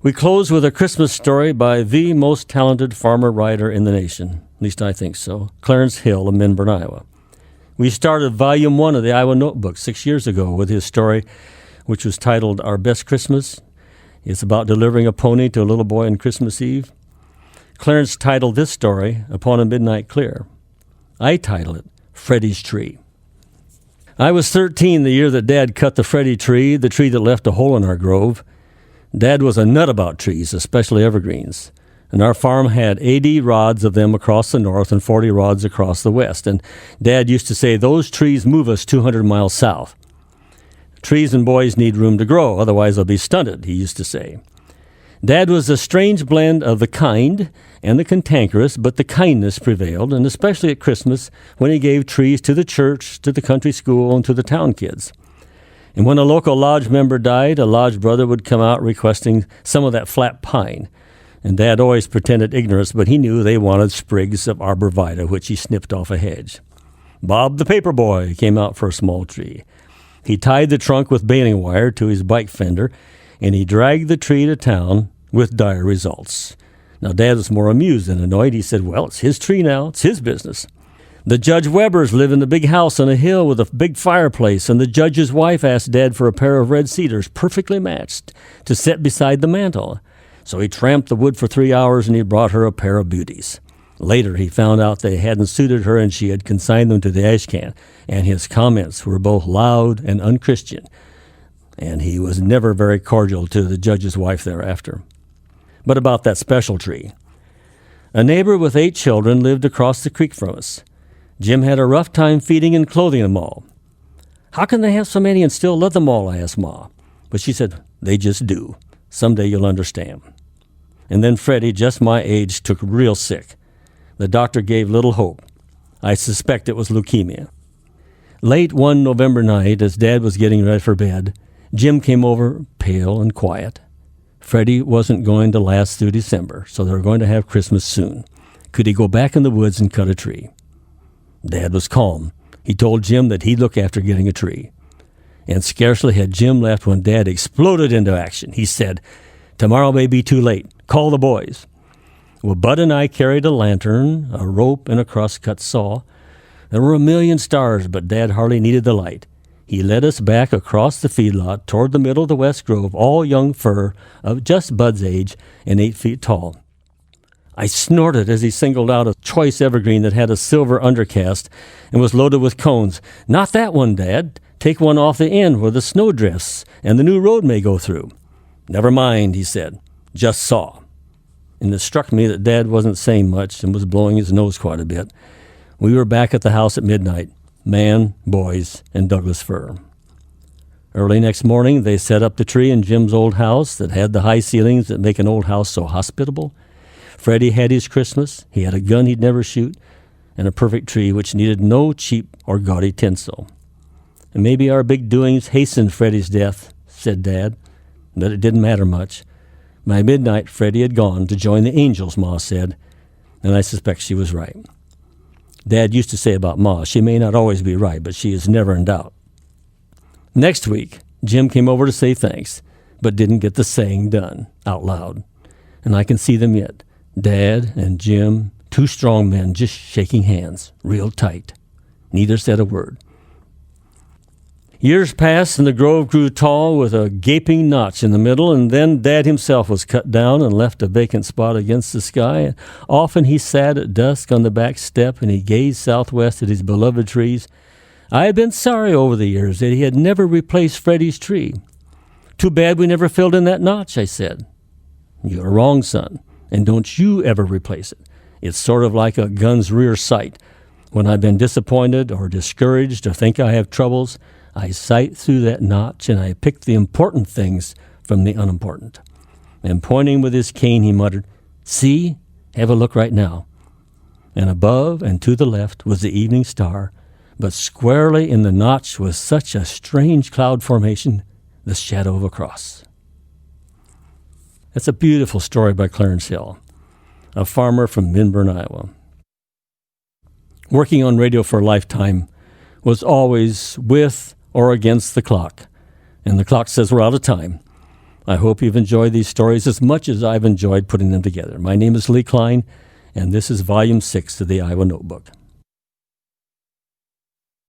We close with a Christmas story by the most talented farmer writer in the nation. At least I think so. Clarence Hill of Minburn, Iowa. We started Volume 1 of the Iowa Notebook 6 years ago with his story, which was titled Our Best Christmas. It's about delivering a pony to a little boy on Christmas Eve. Clarence titled this story, Upon a Midnight Clear. I title it, Freddi's Tree. I was 13 the year that Dad cut the Freddi tree, the tree that left a hole in our grove. Dad was a nut about trees, especially evergreens. And our farm had 80 rods of them across the north and 40 rods across the west. And Dad used to say, those trees move us 200 miles south. Trees and boys need room to grow, otherwise they'll be stunted, he used to say. Dad was a strange blend of the kind and the cantankerous, but the kindness prevailed, and especially at Christmas when he gave trees to the church, to the country school, and to the town kids. And when a local lodge member died, a lodge brother would come out requesting some of that flat pine. And Dad always pretended ignorance, but he knew they wanted sprigs of arborvitae, which he snipped off a hedge. Bob the paper boy came out for a small tree. He tied the trunk with baling wire to his bike fender, and he dragged the tree to town with dire results. Now, Dad was more amused than annoyed. He said, well, it's his tree now. It's his business. The Judge Webbers live in the big house on a hill with a big fireplace, and the judge's wife asked Dad for a pair of red cedars, perfectly matched, to set beside the mantel. So he tramped the wood for 3 hours, and he brought her a pair of beauties. Later, he found out they hadn't suited her, and she had consigned them to the ash can, and his comments were both loud and unchristian, and he was never very cordial to the judge's wife thereafter. But about that special tree. A neighbor with 8 children lived across the creek from us. Jim had a rough time feeding and clothing them all. How can they have so many and still love them all, I asked Ma. But she said, they just do. Someday you'll understand. And then Freddi, just my age, took real sick. The doctor gave little hope. I suspect it was leukemia. Late one November night, as Dad was getting ready for bed, Jim came over, pale and quiet. Freddi wasn't going to last through December, so they were going to have Christmas soon. Could he go back in the woods and cut a tree? Dad was calm. He told Jim that he'd look after getting a tree. And scarcely had Jim left when Dad exploded into action. He said, tomorrow may be too late. Call the boys. Well, Bud and I carried a lantern, a rope, and a cross-cut saw. There were a million stars, but Dad hardly needed the light. He led us back across the feedlot toward the middle of the West Grove, all young fir of just Bud's age and 8 feet tall. I snorted as he singled out a choice evergreen that had a silver undercast and was loaded with cones. Not that one, Dad. Take one off the end where the snow drifts and the new road may go through. Never mind, he said. Just saw. And it struck me that Dad wasn't saying much and was blowing his nose quite a bit. We were back at the house at midnight. Man, boys, and Douglas fir. Early next morning, they set up the tree in Jim's old house that had the high ceilings that make an old house so hospitable. Freddi had his Christmas. He had a gun he'd never shoot, and a perfect tree which needed no cheap or gaudy tinsel. And maybe our big doings hastened Freddi's death, said Dad, but it didn't matter much. By midnight, Freddi had gone to join the angels, Ma said, and I suspect she was right. Dad used to say about Ma, she may not always be right, but she is never in doubt. Next week, Jim came over to say thanks, but didn't get the saying done out loud. And I can see them yet, Dad and Jim, 2 strong men just shaking hands, real tight. Neither said a word. Years passed and the grove grew tall with a gaping notch in the middle, and then Dad himself was cut down and left a vacant spot against the sky. And often he sat at dusk on the back step and he gazed southwest at his beloved trees. I had been sorry over the years that he had never replaced Freddi's tree. Too bad we never filled in that notch, I said. You're wrong, son, and don't you ever replace it. It's sort of like a gun's rear sight. When I've been disappointed or discouraged or think I have troubles, I sight through that notch and I pick the important things from the unimportant. And pointing with his cane, he muttered, see, have a look right now. And above and to the left was the evening star, but squarely in the notch was such a strange cloud formation, the shadow of a cross. That's a beautiful story by Clarence Hill, a farmer from Minburn, Iowa. Working on radio for a lifetime was always with or against the clock. And the clock says we're out of time. I hope you've enjoyed these stories as much as I've enjoyed putting them together. My name is Lee Klein, and this is Volume 6 of the Iowa Notebook.